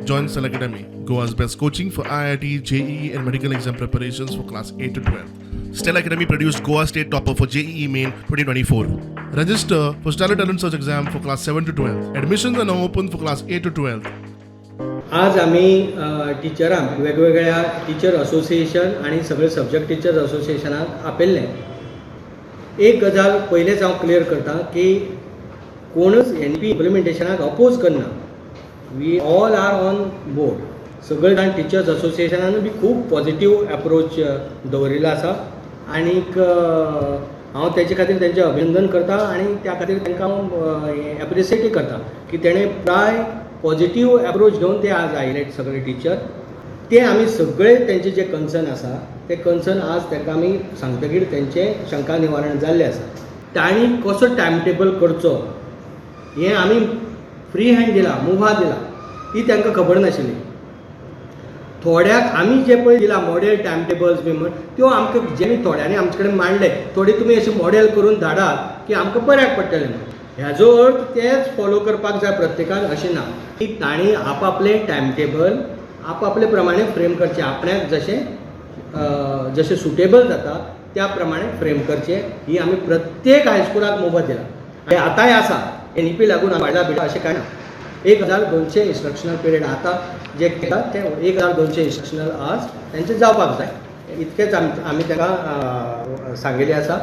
Join Stellar Academy, Goa's best coaching for IIT, JEE, and medical exam preparations for class 8 to 12. Stellar Academy produced Goa State Topper for JEE Main 2024. Register for Stellar Talent Search exam for class 7 to 12. Admissions are now open for class 8 to 12. आज आम्ही टिचरांक वेगवेगळ्या teacher association आणि सगळे subject teachers असोसिएशनाक आपयल्ले. एक गजाल पयलेच हांव clear करता की कोणच NP इम्प्लिमेंटेशनाक अपोज करना. We all are on board. सगळे जाण टिचर्स असोसिएशनान बी खूब पॉझिटिव्ह अप्रोच दवरिल्लो आसा आनीक हांव तेजे खातीर तेंचें अभिनंदन करता आनी त्या खातीर तांकां हांव एप्रिसिएटूय करता की तेणें प्राय पॉझिटिव्ह अप्रोच घेवन ते आज आयले सगळे टीचर. ते आमी सगळे तेंचे जे कन्सर्न आसा ते कन्सर्न आज तांकां आमी सांगतकीर तेंचें शंका निवारण जाल्लें आसा. तांणी कसो टायम टेबल करचो हें आमी फ्री हँड दिला, मुभा दिला, ती तांकां खबर नाशिल्ली. थोड्याक आमी जे पळय दिला मॉडेल टायम टेबल्स बी म्हण त्यो आमकां जे थोड्यांनी आमचे कडेन मांडले थोडे तुमी अशें मॉडेल करून धाडात की आमकां बऱ्याक पडटलें. हेजो अर्थ तेच फॉलो करपाक जाय प्रत्येकान अशें ना. की तांणी आपापलें टायम टेबल आपापले प्रमाणे फ्रेम करचें. आपल्याक जशें सुटेबल जाता त्या प्रमाणे फ्रेम करचें ही आमी प्रत्येक हायस्कुलाक मुभा दिला. आनी आतांय आसा NEP लागून वाडला बिडला अशें कांय ना. 1200 इंस्ट्रक्शनल पिरियड आतां जे केला ते 1200 इंस्ट्रक्शनल आवर्स तेंचे जावपाक जाय. इतकेंच आमी तांकां सांगिल्लें आसा.